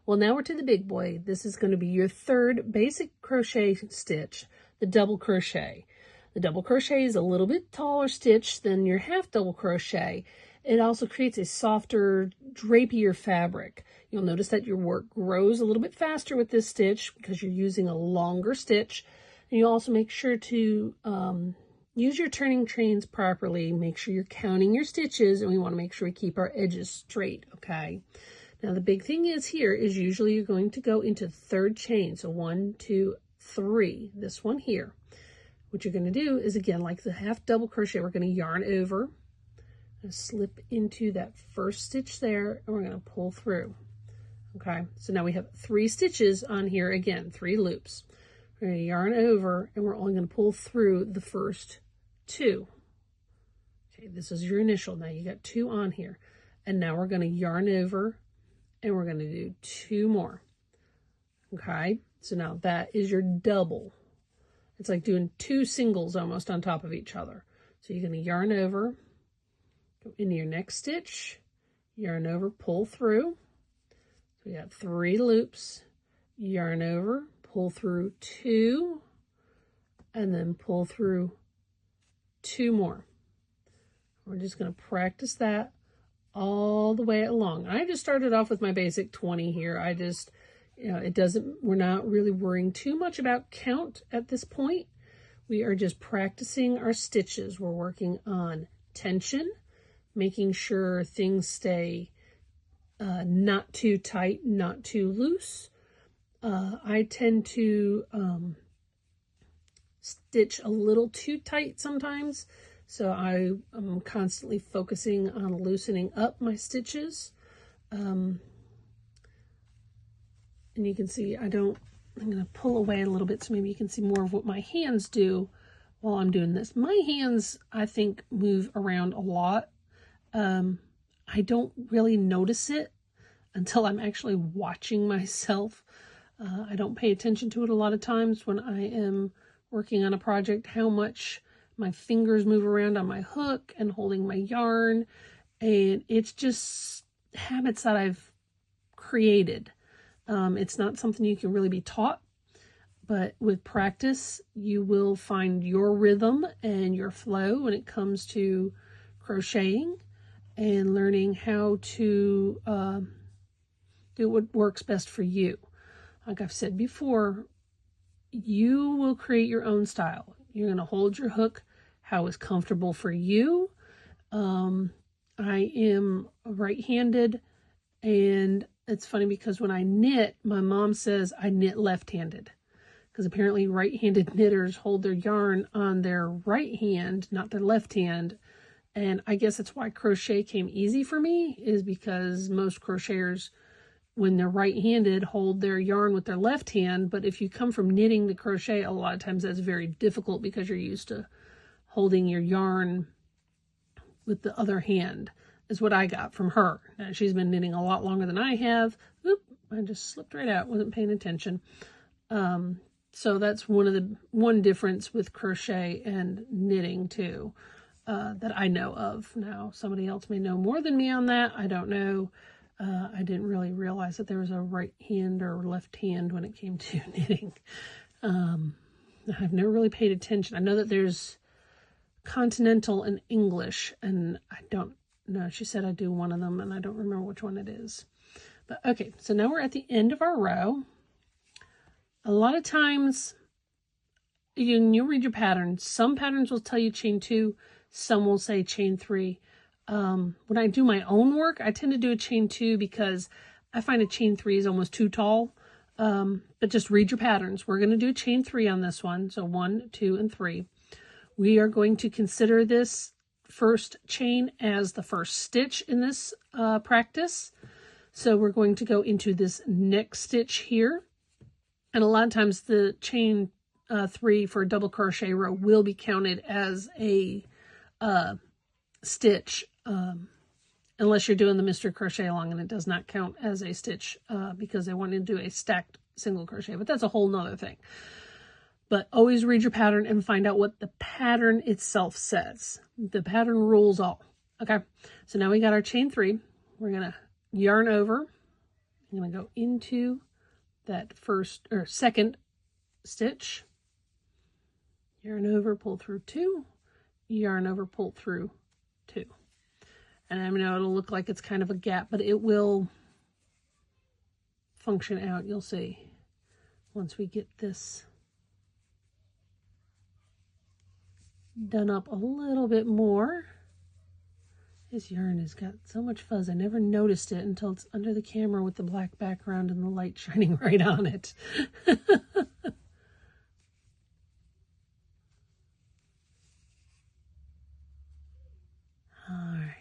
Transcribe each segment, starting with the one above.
Well, now we're to the big boy. This is going to be your third basic crochet stitch, the double crochet. The double crochet is a little bit taller stitch than your half double crochet. It also creates a softer, drapier fabric. You'll notice that your work grows a little bit faster with this stitch because you're using a longer stitch. And you also make sure to use your turning trains properly. Make sure you're counting your stitches, and we want to make sure we keep our edges straight, okay? Now the big thing is here is usually you're going to go into the third chain. So 1, 2, 3, this one here. What you're going to do is, again, like the half double crochet, we're going to yarn over, and slip into that first stitch there, and we're going to pull through. Okay, so now we have 3 stitches on here, again, 3 loops. We're going to yarn over, and we're only going to pull through the first 2. Okay, this is your initial. Now you got 2 on here, and now we're going to yarn over, and we're going to do 2 more. Okay, so now that is your double. It's like doing 2 singles almost on top of each other. So you're going to yarn over, go into your next stitch, yarn over, pull through. So we got 3 loops, yarn over, pull through 2, and then pull through 2 more. We're just going to practice that all the way along. I just started off with my basic 20 here. I just, we're not really worrying too much about count at this point. We are just practicing our stitches. We're working on tension, making sure things stay not too tight, not too loose. I tend to stitch a little too tight sometimes. So I'm constantly focusing on loosening up my stitches. And you can see I'm going to pull away a little bit so maybe you can see more of what my hands do while I'm doing this. My hands, I think, move around a lot. I don't really notice it until I'm actually watching myself. I don't pay attention to it a lot of times when I am working on a project, how much my fingers move around on my hook and holding my yarn, and it's just habits that I've created. It's not something you can really be taught, but with practice, you will find your rhythm and your flow when it comes to crocheting and learning how to do what works best for you. Like I've said before, you will create your own style. You're going to hold your hook how is comfortable for you. I am right-handed, and it's funny because when I knit, my mom says I knit left-handed, because apparently right-handed knitters hold their yarn on their right hand, not their left hand. And I guess that's why crochet came easy for me, is because most crocheters, when they're right-handed, hold their yarn with their left hand. But if you come from knitting to crochet, a lot of times that's very difficult because you're used to holding your yarn with the other hand, is what I got from her. Now, she's been knitting a lot longer than I have. Oop, I just slipped right out, wasn't paying attention. So that's one difference with crochet and knitting too, that I know of. Now, somebody else may know more than me on that. I don't know. I didn't really realize that there was a right hand or left hand when it came to knitting. I've never really paid attention. I know that there's continental and English, and I don't know. She said I do one of them, and I don't remember which one it is. But okay, so now we're at the end of our row. A lot of times, you'll read your patterns. Some patterns will tell you chain 2, some will say chain 3. When I do my own work, I tend to do a chain 2 because I find a chain 3 is almost too tall. But just read your patterns. We're going to do a chain 3 on this one. So 1, 2, and 3. We are going to consider this first chain as the first stitch in this practice. So we're going to go into this next stitch here. And a lot of times the chain 3 for a double crochet row will be counted as a stitch, unless you're doing the Mr. Crochet Along, and it does not count as a stitch because they want to do a stacked single crochet, but that's a whole nother thing. But always read your pattern and find out what the pattern itself says. The pattern rules all. Okay, so now we got our chain 3. We're going to yarn over. I'm going to go into that first or second stitch, yarn over, pull through 2, yarn over, pull through 2. And I know it'll look like it's kind of a gap, but it will function out. You'll see once we get this done up a little bit more. This yarn has got so much fuzz. I never noticed it until it's under the camera with the black background and the light shining right on it. All right.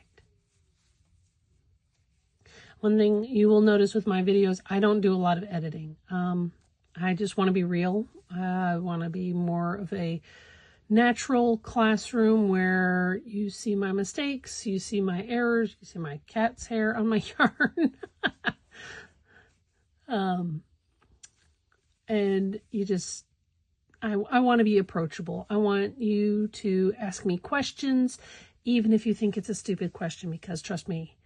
One thing you will notice with my videos, I don't do a lot of editing. I just want to be real. I want to be more of a natural classroom where you see my mistakes, you see my errors, you see my cat's hair on my yarn. And you just, I want to be approachable. I want you to ask me questions, even if you think it's a stupid question, because trust me,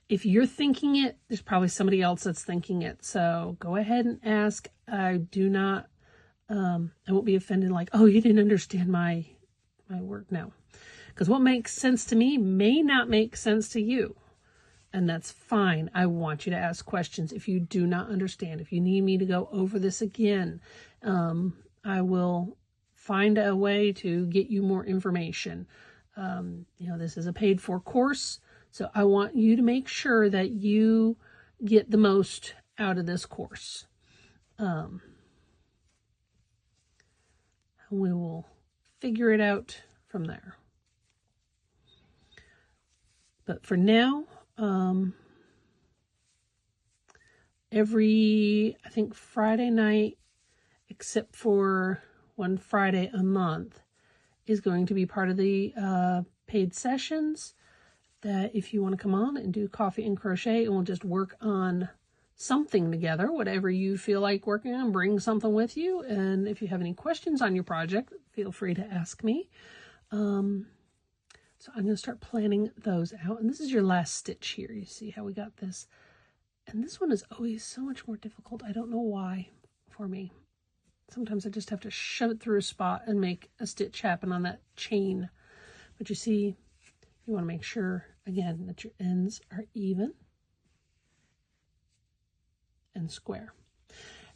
if you're thinking it, there's probably somebody else that's thinking it. So go ahead and ask. I do not, I won't be offended like, oh, you didn't understand my work. No, because what makes sense to me may not make sense to you. And that's fine. I want you to ask questions if you do not understand. If you need me to go over this again, I will find a way to get you more information. This is a paid for course, so I want you to make sure that you get the most out of this course. We will figure it out from there. But for now, every, I think, Friday night, except for one Friday a month, is going to be part of the paid sessions, that if you want to come on and do coffee and crochet, and we'll just work on something together, whatever you feel like working on, bring something with you. And if you have any questions on your project, feel free to ask me. So I'm going to start planning those out. And this is your last stitch here. You see how we got this? And this one is always so much more difficult. I don't know why for me. Sometimes I just have to shove it through a spot and make a stitch happen on that chain. But you see, you want to make sure, again, that your ends are even and square.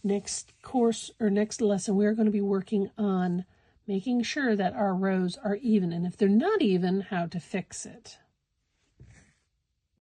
Next course or next lesson, we're going to be working on making sure that our rows are even, and if they're not even, how to fix it.